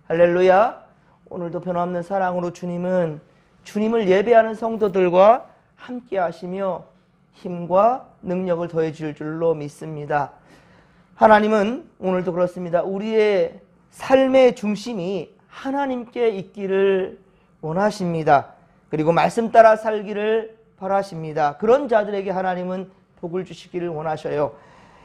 할렐루야. 오늘도 변함없는 사랑으로 주님은 주님을 예배하는 성도들과 함께 하시며 힘과 능력을 더해 줄 줄로 믿습니다. 하나님은 오늘도 그렇습니다. 우리의 삶의 중심이 하나님께 있기를 원하십니다. 그리고 말씀 따라 살기를 바라십니다. 그런 자들에게 하나님은 복을 주시기를 원하셔요.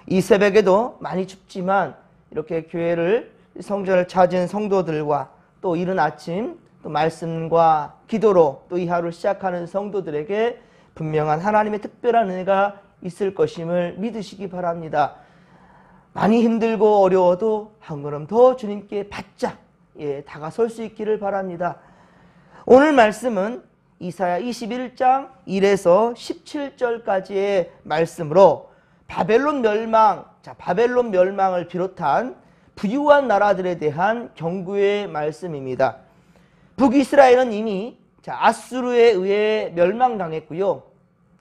이 새벽에도 많이 춥지만 이렇게 교회를 성전을 찾은 성도들과 또 이른 아침 또 말씀과 기도로 또 이 하루를 시작하는 성도들에게 분명한 하나님의 특별한 은혜가 있을 것임을 믿으시기 바랍니다. 많이 힘들고 어려워도 한 걸음 더 주님께 바짝 다가설 수 있기를 바랍니다. 오늘 말씀은 이사야 21장 1에서 17절까지의 말씀으로 바벨론 멸망을 비롯한 부유한 나라들에 대한 경고의 말씀입니다. 북이스라엘은 이미 아수르에 의해 멸망당했고요.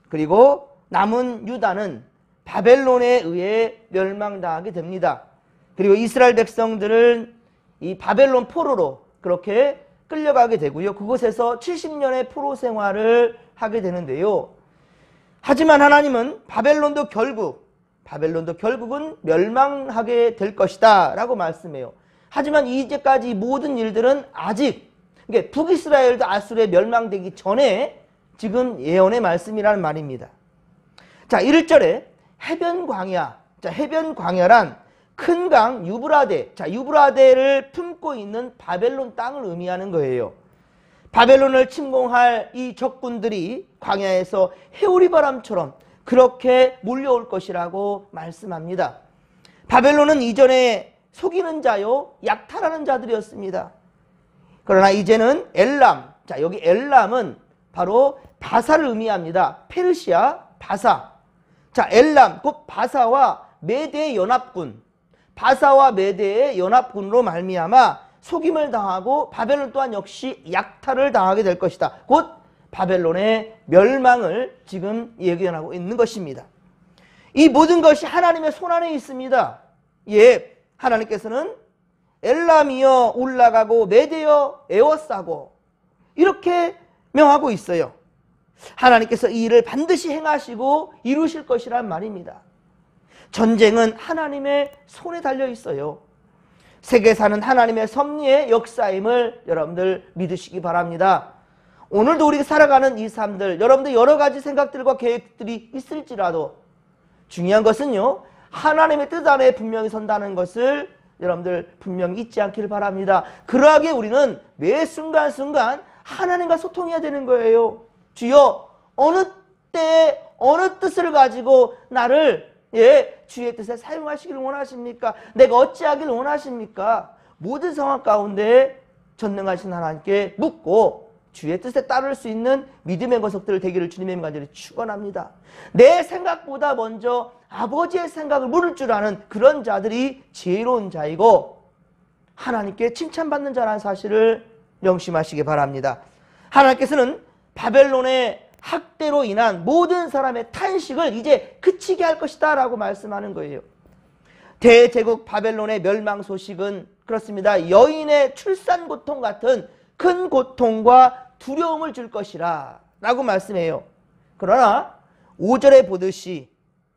그리고 남은 유다는 바벨론에 의해 멸망당하게 됩니다. 그리고 이스라엘 백성들은 이 바벨론 포로로 그렇게 끌려가게 되고요. 그곳에서 70년의 포로 생활을 하게 되는데요. 하지만 하나님은 바벨론도 결국은 멸망하게 될 것이다 라고 말씀해요. 하지만 이제까지 모든 일들은 아직 북이스라엘도 아수르에 멸망되기 전에 지금 예언의 말씀이라는 말입니다. 자, 1절에 해변 광야란 큰 강 유브라데를 품고 있는 바벨론 땅을 의미하는 거예요. 바벨론을 침공할 이 적군들이 광야에서 해오리 바람처럼 그렇게 몰려올 것이라고 말씀합니다. 바벨론은 이전에 속이는 자요 약탈하는 자들이었습니다. 그러나 이제는 엘람, 여기 엘람은 바로 바사를 의미합니다. 페르시아 바사. 엘람 곧 바사와 메대의 연합군으로 말미암아 속임을 당하고 바벨론 또한 역시 약탈을 당하게 될 것이다. 곧 바벨론의 멸망을 지금 예견하고 있는 것입니다. 이 모든 것이 하나님의 손안에 있습니다. 하나님께서는 엘람이여 올라가고 메대여 에워싸고 이렇게 명하고 있어요. 하나님께서 이 일을 반드시 행하시고 이루실 것이란 말입니다. 전쟁은 하나님의 손에 달려 있어요. 세계사는 하나님의 섭리의 역사임을 여러분들 믿으시기 바랍니다. 오늘도 우리가 살아가는 이 삶들, 여러분들 여러 가지 생각들과 계획들이 있을지라도 중요한 것은요, 하나님의 뜻 안에 분명히 선다는 것을 여러분들 분명히 잊지 않기를 바랍니다. 그러하기에 우리는 매 순간순간 하나님과 소통해야 되는 거예요. 주여, 어느 때에 어느 뜻을 가지고 나를 주의 뜻에 사용하시기를 원하십니까? 내가 어찌하기를 원하십니까? 모든 상황 가운데 전능하신 하나님께 묻고 주의 뜻에 따를 수 있는 믿음의 거석들 되기를 주님의 간절히 축원합니다. 내 생각보다 먼저 아버지의 생각을 물을 줄 아는 그런 자들이 지혜로운 자이고 하나님께 칭찬받는 자라는 사실을 명심하시기 바랍니다. 하나님께서는 바벨론의 학대로 인한 모든 사람의 탄식을 이제 그치게 할 것이다 라고 말씀하는 거예요. 대제국 바벨론의 멸망 소식은 그렇습니다. 여인의 출산 고통 같은 큰 고통과 두려움을 줄 것이라 라고 말씀해요. 그러나 5절에 보듯이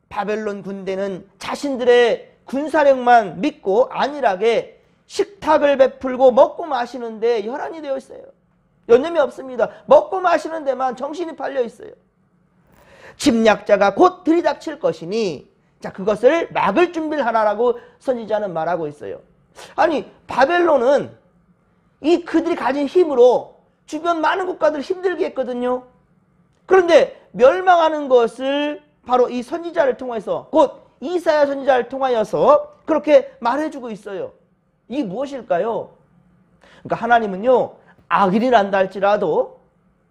바벨론 군대는 자신들의 군사력만 믿고 안일하게 식탁을 베풀고 먹고 마시는데 혈안이 되어 있어요. 여념이 없습니다. 먹고 마시는 데만 정신이 팔려 있어요. 침략자가 곧 들이닥칠 것이니 그것을 막을 준비를 하라라고 선지자는 말하고 있어요. 아니, 바벨론은 이 그들이 가진 힘으로 주변 많은 국가들을 힘들게 했거든요. 그런데 멸망하는 것을 바로 이 선지자를 통해서 곧 이사야 선지자를 통하여서 그렇게 말해주고 있어요. 이게 무엇일까요? 그러니까 하나님은요, 악일이 난다 할지라도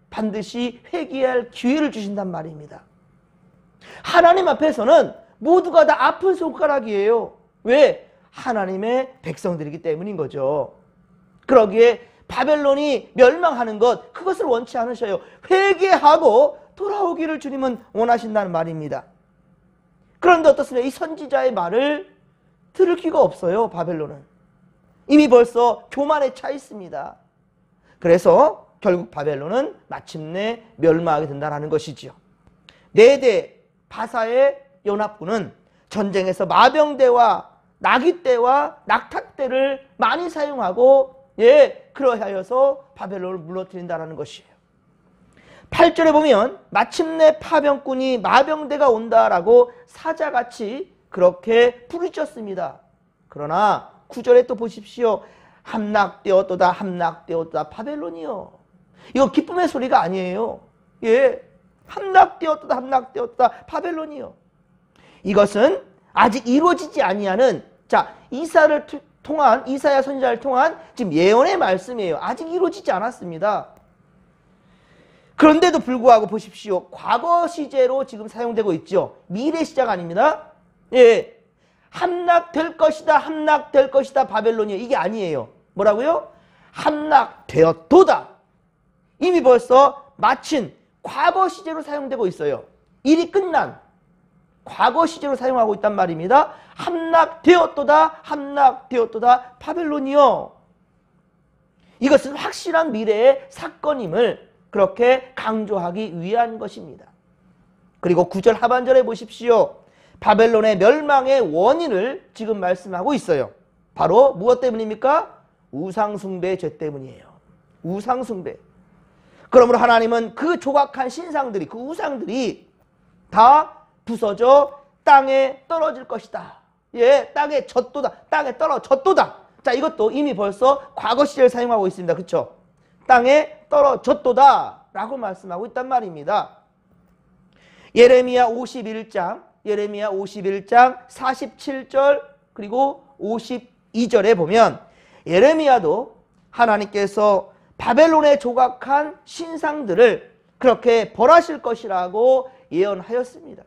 반드시 회개할 기회를 주신단 말입니다. 하나님 앞에서는 모두가 다 아픈 손가락이에요. 왜? 하나님의 백성들이기 때문인 거죠. 그러기에 바벨론이 멸망하는 것, 그것을 원치 않으셔요. 회개하고 돌아오기를 주님은 원하신다는 말입니다. 그런데 어떻습니까? 이 선지자의 말을 들을 기가 없어요, 바벨론은. 이미 벌써 교만에 차 있습니다. 그래서 결국 바벨론은 마침내 멸망하게 된다는 것이지요. 메대 바사의 연합군은 전쟁에서 마병대와 나귀떼와 낙타떼를 많이 사용하고 그러하여서 바벨론을 무너뜨린다는 것이에요. 8절에 보면 마침내 파병꾼이 마병대가 온다라고 사자같이 그렇게 부르짖었습니다. 그러나 9절에 또 보십시오. 함락되었도다 함락되었도다 바벨론이요. 이거 기쁨의 소리가 아니에요. 함락되었도다 함락되었도다 바벨론이요. 이것은 아직 이루어지지 아니하는 이사야 선지자를 통한 지금 예언의 말씀이에요. 아직 이루어지지 않았습니다. 그런데도 불구하고 보십시오. 과거 시제로 지금 사용되고 있죠. 미래 시작 아닙니다. 함락될 것이다 함락될 것이다 바벨론이요. 이게 아니에요. 뭐라고요? 함락되었도다. 이미 벌써 마친 과거 시제로 사용되고 있어요. 일이 끝난 과거 시제로 사용하고 있단 말입니다. 함락되었도다 함락되었도다 바벨론이요. 이것은 확실한 미래의 사건임을 그렇게 강조하기 위한 것입니다. 그리고 9절 하반절에 보십시오. 바벨론의 멸망의 원인을 지금 말씀하고 있어요. 바로 무엇 때문입니까? 우상숭배의 죄 때문이에요. 우상숭배. 그러므로 하나님은 그 조각한 신상들이, 그 우상들이 다 부서져 땅에 떨어질 것이다. 땅에 젖도다. 땅에 떨어졌도다. 자, 이것도 이미 벌써 과거 시제를 사용하고 있습니다. 그렇죠? 땅에 떨어졌도다 라고 말씀하고 있단 말입니다. 예레미야 51장 47절 그리고 52절에 보면 예레미야도 하나님께서 바벨론에 조각한 신상들을 그렇게 벌하실 것이라고 예언하였습니다.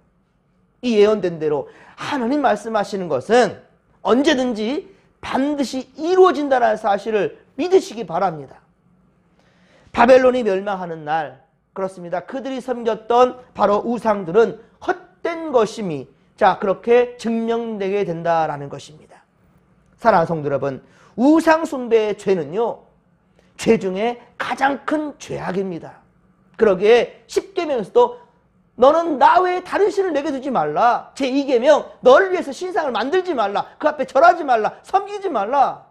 이 예언된 대로 하나님 말씀하시는 것은 언제든지 반드시 이루어진다는 사실을 믿으시기 바랍니다. 바벨론이 멸망하는 날, 그렇습니다. 그들이 섬겼던 바로 우상들은 헛된 것임이 그렇게 증명되게 된다라는 것입니다. 사랑하는 성도 여러분, 우상 숭배의 죄는요, 죄 중에 가장 큰 죄악입니다. 그러기에 10계명에서도 너는 나 외에 다른 신을 내게 두지 말라. 제2계명 너를 위해서 신상을 만들지 말라. 그 앞에 절하지 말라. 섬기지 말라.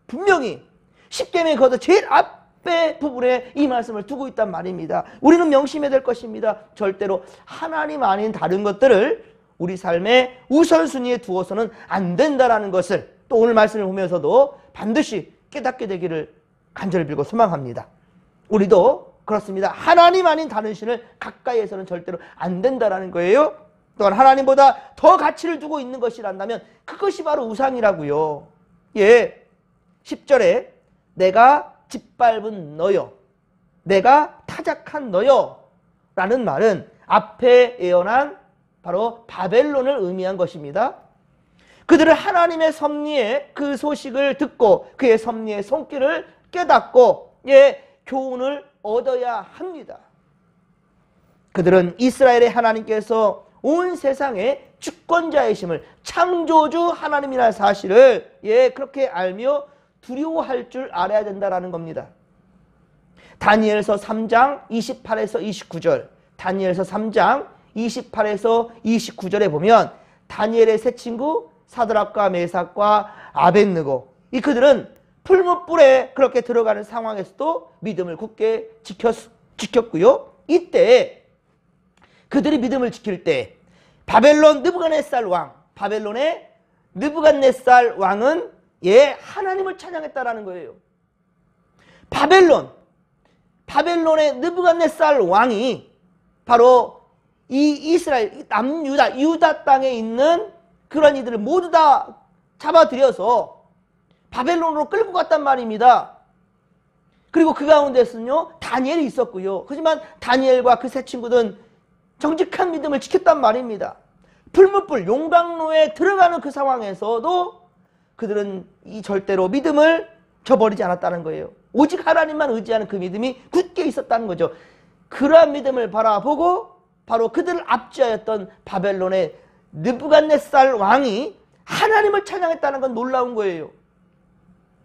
분명히 10계명이 거기서 제일 앞에 부분에 이 말씀을 두고 있단 말입니다. 우리는 명심해야 될 것입니다. 절대로 하나님 아닌 다른 것들을 우리 삶의 우선순위에 두어서는 안 된다는 것을 또 오늘 말씀을 보면서도 반드시 깨닫게 되기를 간절히 빌고 소망합니다. 우리도 그렇습니다. 하나님 아닌 다른 신을 가까이에서는 절대로 안 된다는 거예요. 또한 하나님보다 더 가치를 두고 있는 것이란다면 그것이 바로 우상이라고요. 10절에 내가 짓밟은 너여, 내가 타작한 너여 라는 말은 앞에 예언한 바로 바벨론을 의미한 것입니다. 그들은 하나님의 섭리의 그 소식을 듣고 그의 섭리의 손길을 깨닫고 교훈을 얻어야 합니다. 그들은 이스라엘의 하나님께서 온 세상의 주권자이심을, 창조주 하나님이라는 사실을 그렇게 알며 두려워할 줄 알아야 된다는 겁니다. 다니엘서 3장 28에서 29절, 다니엘서 3장 28에서 29절에 보면 다니엘의 세 친구 사드락과 메삭과 아벳느고, 이 그들은 풀무불에 그렇게 들어가는 상황에서도 믿음을 굳게 지켰고요. 이때 그들이 믿음을 지킬 때 바벨론 느부갓네살 왕, 바벨론의 느부갓네살 왕은 하나님을 찬양했다라는 거예요. 바벨론의 느부갓네살 왕이 바로 이 이스라엘, 남유다, 유다 땅에 있는 그런 이들을 모두 다 잡아들여서 바벨론으로 끌고 갔단 말입니다. 그리고 그 가운데서는요, 다니엘이 있었고요. 하지만 다니엘과 그 세 친구들은 정직한 믿음을 지켰단 말입니다. 풀무불, 용광로에 들어가는 그 상황에서도 그들은 절대로 믿음을 저버리지 않았다는 거예요. 오직 하나님만 의지하는 그 믿음이 굳게 있었다는 거죠. 그러한 믿음을 바라보고 바로 그들을 압제하였던 바벨론의 느부갓네살 왕이 하나님을 찬양했다는 건 놀라운 거예요.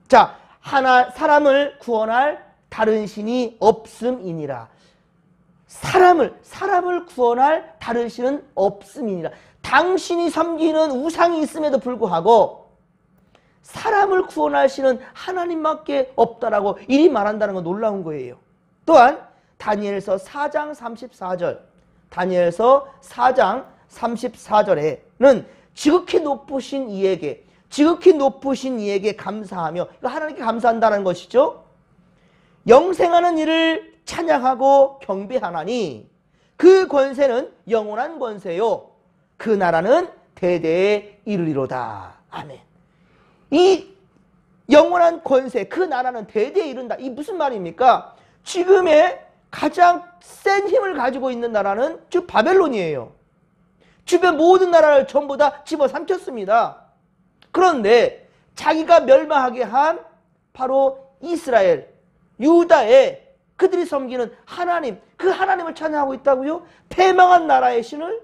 자, 사람을 구원할 다른 신이 없음이니라. 사람을 구원할 다른 신은 없음이니라. 당신이 섬기는 우상이 있음에도 불구하고 사람을 구원할 신은 하나님밖에 없다라고 이리 말한다는 건 놀라운 거예요. 또한 다니엘서 4장 34절, 다니엘서 4장 34절에는 지극히 높으신 이에게 감사하며, 이거 하나님께 감사한다는 것이죠. 영생하는 이를 찬양하고 경배하나니 그 권세는 영원한 권세요 그 나라는 대대에 이르리로다. 아멘. 이 영원한 권세, 그 나라는 대대에 이른다. 이 무슨 말입니까? 지금의 가장 센 힘을 가지고 있는 나라는 즉 바벨론이에요. 주변 모든 나라를 전부 다 집어삼켰습니다. 그런데 자기가 멸망하게 한 바로 이스라엘, 유다의 그들이 섬기는 하나님, 그 하나님을 찬양하고 있다고요? 패망한 나라의 신을?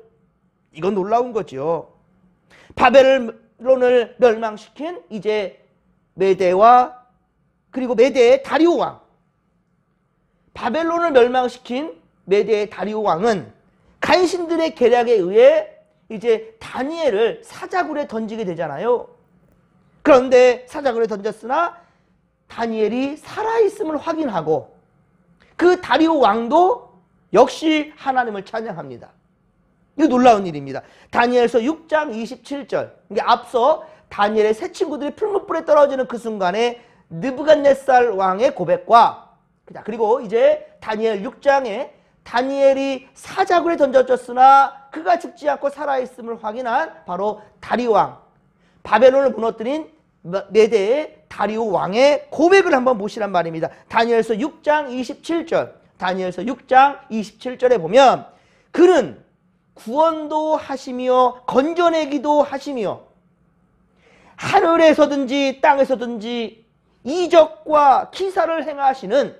이건 놀라운 거죠. 바벨론을 멸망시킨 이제 메대와 그리고 메대의 다리오 왕, 바벨론을 멸망시킨 메대의 다리오 왕은 간신들의 계략에 의해 이제 다니엘을 사자굴에 던지게 되잖아요. 그런데 사자굴에 던졌으나 다니엘이 살아있음을 확인하고 그 다리오 왕도 역시 하나님을 찬양합니다. 이거 놀라운 일입니다. 다니엘서 6장 27절. 이게 앞서 다니엘의 세 친구들이 풀무불에 떨어지는 그 순간에 느부갓네살 왕의 고백과, 그리고 이제 다니엘 6장에 다니엘이 사자굴에 던져졌으나 그가 죽지 않고 살아있음을 확인한 바로 다리오 왕, 바벨론을 무너뜨린 메대의 다리오 왕의 고백을 한번 보시란 말입니다. 다니엘서 6장 27절, 다니엘서 6장 27절에 보면 그는 구원도 하시며 건져내기도 하시며 하늘에서든지 땅에서든지 이적과 기사를 행하시는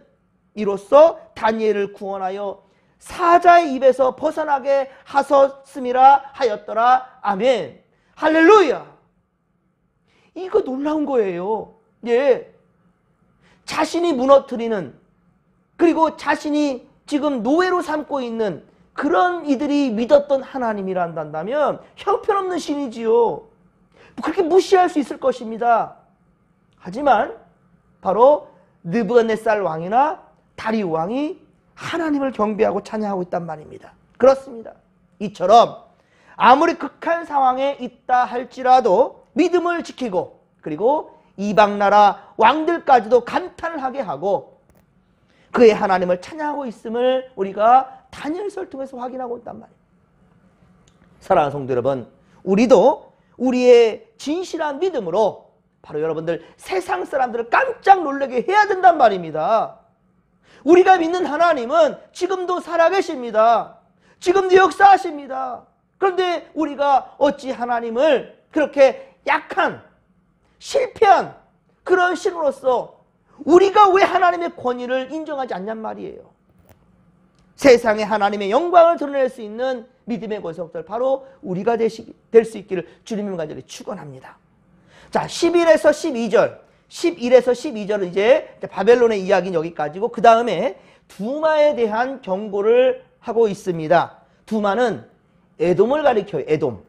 이로써 다니엘을 구원하여 사자의 입에서 벗어나게 하셨음이라 하였더라. 아멘. 할렐루야. 이거 놀라운 거예요. 예. 자신이 무너뜨리는, 그리고 자신이 지금 노예로 삼고 있는 그런 이들이 믿었던 하나님이라 한다면 형편없는 신이지요. 그렇게 무시할 수 있을 것입니다. 하지만 바로 느부갓네살 왕이나 다리오 왕이 하나님을 경배하고 찬양하고 있단 말입니다. 그렇습니다. 이처럼 아무리 극한 상황에 있다 할지라도 믿음을 지키고, 그리고 이방나라 왕들까지도 감탄을 하게 하고 그의 하나님을 찬양하고 있음을 우리가 다니엘서를 통해서 확인하고 있단 말이에요. 사랑하는 성도 여러분, 우리도 우리의 진실한 믿음으로 바로 여러분들 세상 사람들을 깜짝 놀라게 해야 된단 말입니다. 우리가 믿는 하나님은 지금도 살아계십니다. 지금도 역사하십니다. 그런데 우리가 어찌 하나님을 그렇게 약한, 실패한 그런 신으로서 우리가 왜 하나님의 권위를 인정하지 않냔 말이에요. 세상에 하나님의 영광을 드러낼 수 있는 믿음의 권속들, 바로 우리가 될 수 있기를 주님의 간절히 축원합니다. 자, 11에서 12절은 이제 바벨론의 이야기는 여기까지고, 그 다음에 두마에 대한 경고를 하고 있습니다. 두마는 에돔을 가리켜요. 에돔.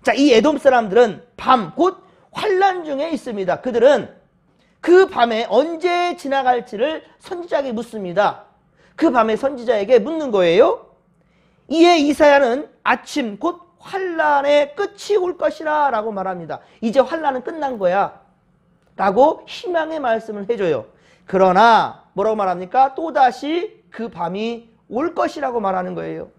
자, 이 에돔 사람들은 밤, 곧 환란 중에 있습니다. 그들은 그 밤에 언제 지나갈지를 선지자에게 묻습니다. 그 밤에 선지자에게 묻는 거예요. 이에 이사야는 아침, 곧 환란의 끝이 올 것이라 라고 말합니다. 이제 환란은 끝난 거야 라고 희망의 말씀을 해줘요. 그러나 뭐라고 말합니까? 또다시 그 밤이 올 것이라고 말하는 거예요.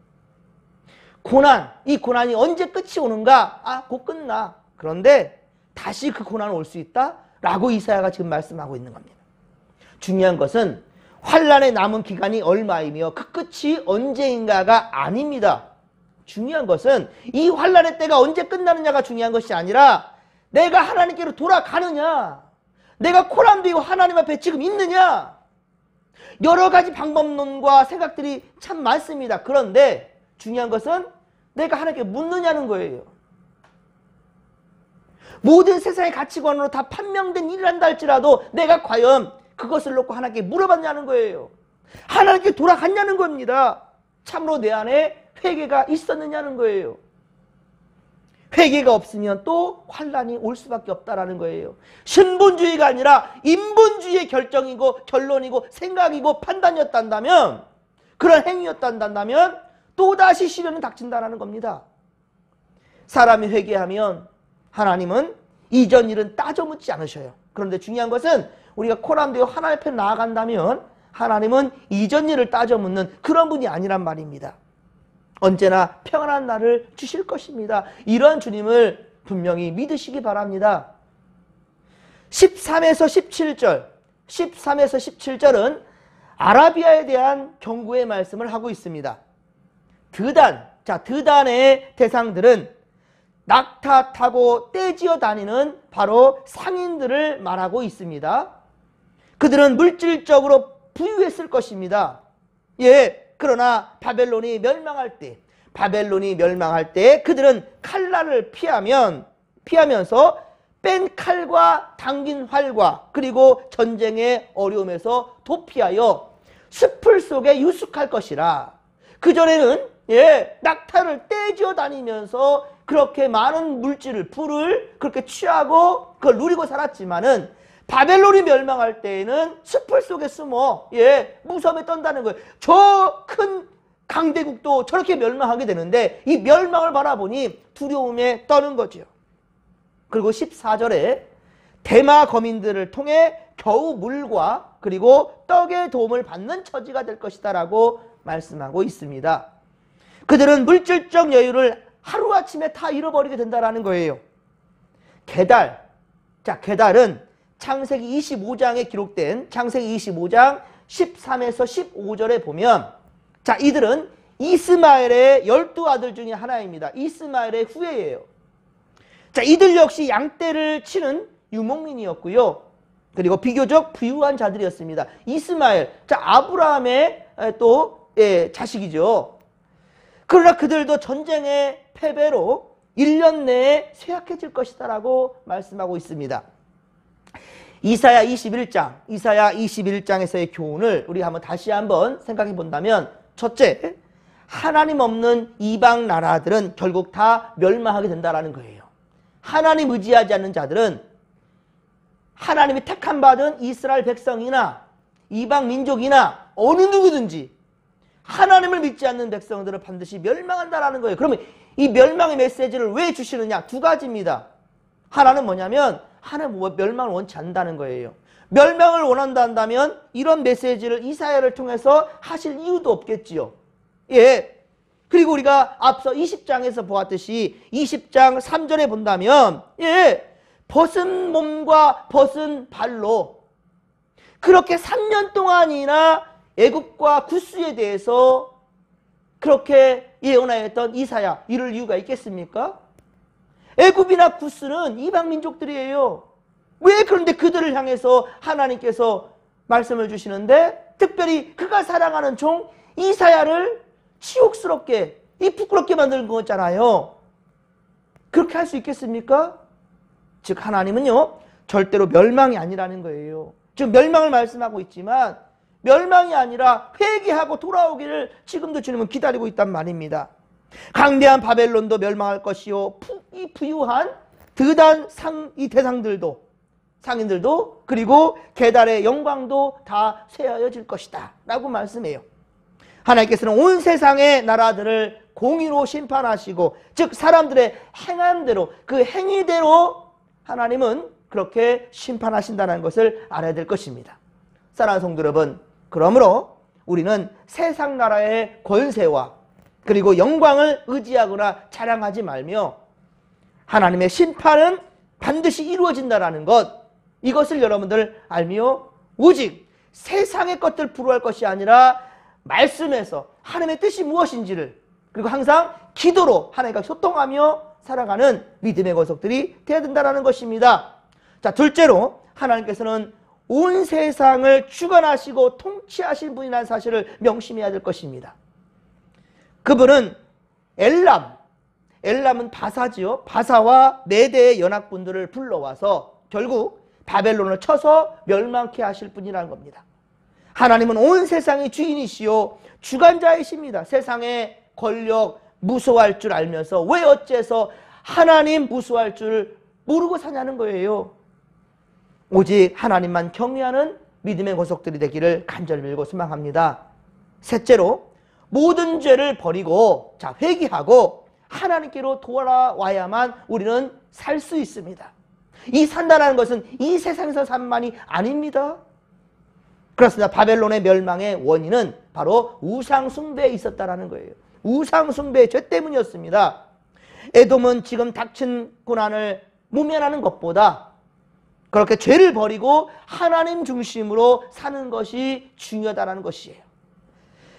고난, 이 고난이 언제 끝이 오는가? 아, 곧 끝나. 그런데 다시 그 고난은 올 수 있다? 라고 이사야가 지금 말씀하고 있는 겁니다. 중요한 것은 환란에 남은 기간이 얼마이며 그 끝이 언제인가가 아닙니다. 중요한 것은 이 환란의 때가 언제 끝나느냐가 중요한 것이 아니라 내가 하나님께로 돌아가느냐, 내가 코람되고 하나님 앞에 지금 있느냐. 여러 가지 방법론과 생각들이 참 많습니다. 그런데 중요한 것은 내가 하나님께 묻느냐는 거예요. 모든 세상의 가치관으로 다 판명된 일이란다 할지라도 내가 과연 그것을 놓고 하나님께 물어봤냐는 거예요. 하나님께 돌아갔냐는 겁니다. 참으로 내 안에 회개가 있었느냐는 거예요. 회개가 없으면 또 환난이 올 수밖에 없다라는 거예요. 신분주의가 아니라 인본주의의 결정이고 결론이고 생각이고 판단이었단다면, 그런 행위였단다면 또다시 시련은 닥친다라는 겁니다. 사람이 회개하면 하나님은 이전 일은 따져 묻지 않으셔요. 그런데 중요한 것은 우리가 코람되어 하나님 앞에 나아간다면 하나님은 이전 일을 따져 묻는 그런 분이 아니란 말입니다. 언제나 평안한 날을 주실 것입니다. 이러한 주님을 분명히 믿으시기 바랍니다. 13에서 17절, 13에서 17절은 아라비아에 대한 경고의 말씀을 하고 있습니다. 드단의 대상들은 낙타 타고 떼지어 다니는 바로 상인들을 말하고 있습니다. 그들은 물질적으로 부유했을 것입니다. 그러나 바벨론이 멸망할 때 그들은 칼날을 피하면서 뺀 칼과 당긴 활과 그리고 전쟁의 어려움에서 도피하여 숲을 속에 유숙할 것이라. 그전에는 낙타를 떼지어 다니면서 그렇게 많은 물질을, 풀을 그렇게 취하고 그걸 누리고 살았지만은 바벨론이 멸망할 때에는 숲을 속에 숨어 무섬에 떤다는 거예요. 저 큰 강대국도 저렇게 멸망하게 되는데 이 멸망을 바라보니 두려움에 떠는 거죠. 그리고 14절에 대마 거민들을 통해 겨우 물과 그리고 떡의 도움을 받는 처지가 될 것이다 라고 말씀하고 있습니다. 그들은 물질적 여유를 하루아침에 다 잃어버리게 된다는 거예요. 게달은 창세기 25장에 기록된 창세기 25장 13에서 15절에 보면 이들은 이스마엘의 12아들 중에 하나입니다. 이스마엘의 후예예요. 이들 역시 양떼를 치는 유목민이었고요. 그리고 비교적 부유한 자들이었습니다. 이스마엘, 아브라함의 또 자식이죠. 그러나 그들도 전쟁의 패배로 1년 내에 쇠약해질 것이다 라고 말씀하고 있습니다. 이사야 21장에서의 교훈을 우리 다시 한번 생각해 본다면, 첫째, 하나님 없는 이방 나라들은 결국 다 멸망하게 된다는 거예요. 하나님 의지하지 않는 자들은 하나님이 택함 받은 이스라엘 백성이나 이방 민족이나 어느 누구든지 하나님을 믿지 않는 백성들은 반드시 멸망한다라는 거예요. 그러면 이 멸망의 메시지를 왜 주시느냐? 두 가지입니다. 하나는 뭐냐면 하나님 멸망을 원치 않는다는 거예요. 멸망을 원한다면 이런 메시지를 이사야를 통해서 하실 이유도 없겠지요. 그리고 우리가 앞서 20장에서 보았듯이 20장 3절에 본다면 벗은 몸과 벗은 발로 그렇게 3년 동안이나 애굽과 구스에 대해서 그렇게 예언하였던 이사야, 이럴 이유가 있겠습니까? 애굽이나 구스는 이방 민족들이에요. 왜 그런데 그들을 향해서 하나님께서 말씀을 주시는데 특별히 그가 사랑하는 종 이사야를 치욕스럽게, 부끄럽게 만든 거잖아요. 그렇게 할 수 있겠습니까? 즉 하나님은요 절대로 멸망이 아니라는 거예요. 지금 멸망을 말씀하고 있지만 멸망이 아니라 회개하고 돌아오기를 지금도 주님은 기다리고 있단 말입니다. 강대한 바벨론도 멸망할 것이요, 이 부유한 드단 이 대상들도, 상인들도, 그리고 게달의 영광도 다 쇠하여질 것이다 라고 말씀해요. 하나님께서는 온 세상의 나라들을 공의로 심판하시고, 즉 사람들의 행함대로, 그 행위대로 하나님은 그렇게 심판하신다는 것을 알아야 될 것입니다. 사랑하는 성도 여러분, 그러므로 우리는 세상 나라의 권세와 그리고 영광을 의지하거나 자랑하지 말며 하나님의 심판은 반드시 이루어진다는 것, 이것을 여러분들 알며 오직 세상의 것들 부러워할 것이 아니라 말씀에서 하나님의 뜻이 무엇인지를, 그리고 항상 기도로 하나님과 소통하며 살아가는 믿음의 권속들이 되어야 된다는 것입니다. 둘째로 하나님께서는 온 세상을 주관하시고 통치하신 분이라는 사실을 명심해야 될 것입니다. 그분은 엘람, 엘람은 바사지요. 바사와 메대의 연합군들을 불러와서 결국 바벨론을 쳐서 멸망케 하실 분이라는 겁니다. 하나님은 온 세상의 주인이시요 주관자이십니다. 세상의 권력 무소할 줄 알면서 왜 어째서 하나님 무소할 줄 모르고 사냐는 거예요. 오직 하나님만 경외하는 믿음의 권속들이 되기를 간절히 빌고 소망합니다. 셋째로 모든 죄를 버리고 회개하고 하나님께로 돌아와야만 우리는 살 수 있습니다. 이 산다라는 것은 이 세상에서 산만이 아닙니다. 그렇습니다. 바벨론의 멸망의 원인은 바로 우상숭배에 있었다라는 거예요. 우상숭배의 죄 때문이었습니다. 에돔은 지금 닥친 고난을 모면하는 것보다 그렇게 죄를 버리고 하나님 중심으로 사는 것이 중요하다는 것이에요.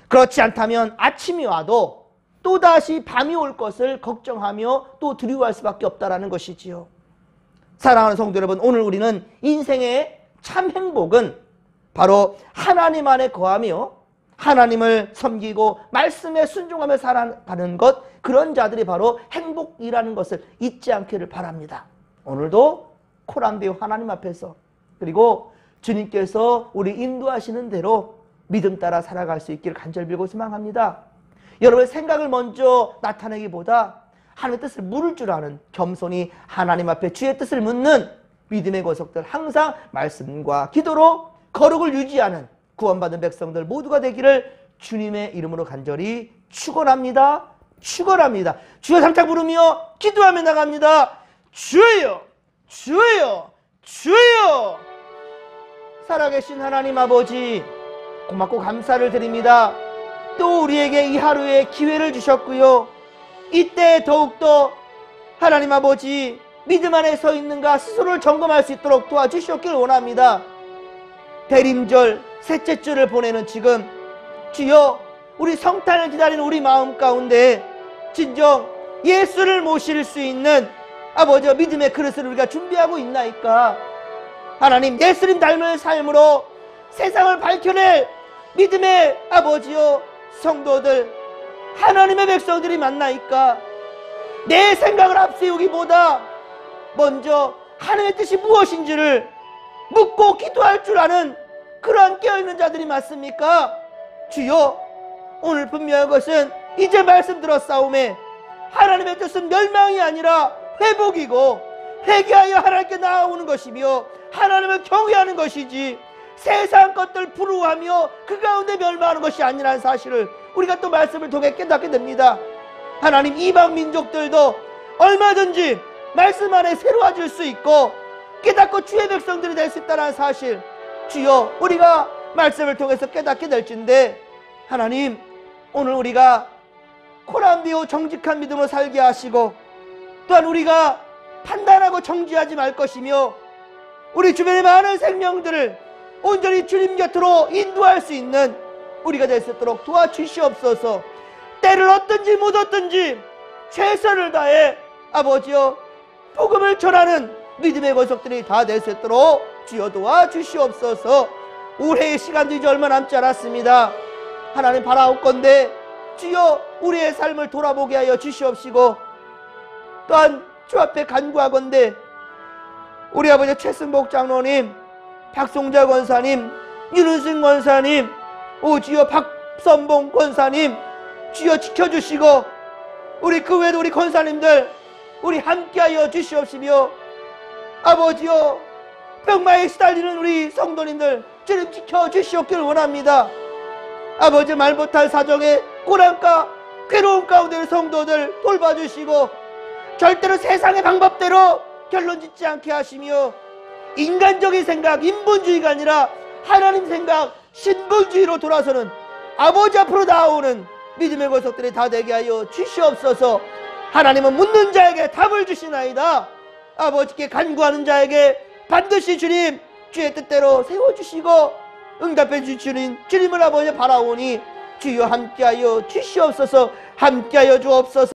그렇지 않다면 아침이 와도 또다시 밤이 올 것을 걱정하며 또 두려워할 수밖에 없다는 것이지요. 사랑하는 성도 여러분, 오늘 우리는 인생의 참 행복은 바로 하나님 안에 거하며 하나님을 섬기고 말씀에 순종하며 살아가는 것, 그런 자들이 바로 행복이라는 것을 잊지 않기를 바랍니다. 오늘도 코람데오 하나님 앞에서 그리고 주님께서 우리 인도하시는 대로 믿음 따라 살아갈 수 있기를 간절히 빌고 소망합니다. 여러분의 생각을 먼저 나타내기보다 하나님의 뜻을 물을 줄 아는 겸손히 하나님 앞에 주의 뜻을 묻는 믿음의 권속들, 항상 말씀과 기도로 거룩을 유지하는 구원받은 백성들 모두가 되기를 주님의 이름으로 간절히 축원합니다. 축원합니다. 주여 삼창 부르며 기도하며 나갑니다. 주여, 주여, 주여. 살아계신 하나님 아버지, 고맙고 감사를 드립니다. 또 우리에게 이 하루에 기회를 주셨고요. 이때 더욱더 하나님 아버지 믿음 안에 서 있는가 스스로를 점검할 수 있도록 도와주시옵기를 원합니다. 대림절 셋째 주를 보내는 지금 주여, 우리 성탄을 기다리는 우리 마음 가운데 진정 예수를 모실 수 있는 아버지 믿음의 그릇을 우리가 준비하고 있나이까. 하나님, 예수님 닮은 삶으로 세상을 밝혀낼 믿음의 아버지요 성도들, 하나님의 백성들이 만나니까 내 생각을 앞세우기보다 먼저 하나님의 뜻이 무엇인지를 묻고 기도할 줄 아는 그러한 깨어있는 자들이 맞습니까? 주여, 오늘 분명한 것은 이제 말씀 들었사오매 하나님의 뜻은 멸망이 아니라 회복이고 회개하여 하나님께 나아오는 것이며 하나님을 경외하는 것이지 세상 것들 부러워하며 그 가운데 멸망하는 것이 아니라는 사실을 우리가 또 말씀을 통해 깨닫게 됩니다. 하나님, 이방 민족들도 얼마든지 말씀 안에 새로워질 수 있고 깨닫고 주의 백성들이 될 수 있다는 사실, 주여, 우리가 말씀을 통해서 깨닫게 될진데 하나님, 오늘 우리가 코람데오 정직한 믿음으로 살게 하시고 또한 우리가 판단하고 정죄하지 말 것이며 우리 주변의 많은 생명들을 온전히 주님 곁으로 인도할 수 있는 우리가 될 수 있도록 도와주시옵소서. 때를 얻든지 못 얻든지 최선을 다해 아버지여 복음을 전하는 믿음의 권속들이 다 될 수 있도록 주여 도와주시옵소서. 올해의 시간도 이제 얼마 남지 않았습니다. 하나님, 바라옵건대 주여 우리의 삶을 돌아보게 하여 주시옵시고 또한 주 앞에 간구하건대 우리 아버지 최승복 장로님, 박송자 권사님, 윤은승 권사님, 오 주여 박선봉 권사님, 주여 지켜주시고 우리 그 외에도 우리 권사님들 우리 함께하여 주시옵시며 아버지여 병마에 시달리는 우리 성도님들 주님 지켜주시옵기를 원합니다. 아버지, 말 못할 사정에 고난과 괴로움 가운데 있는 성도들 돌봐주시고 절대로 세상의 방법대로 결론 짓지 않게 하시며 인간적인 생각, 인본주의가 아니라 하나님 생각, 신분주의로 돌아서는 아버지 앞으로 나아오는 믿음의 권속들이 다 되게 하여 주시옵소서. 하나님은 묻는 자에게 답을 주시나이다. 아버지께 간구하는 자에게 반드시 주님 주의 뜻대로 세워주시고 응답해 주시는 주님을 아버지 바라오니 주여 함께하여 주시옵소서. 함께하여 주옵소서.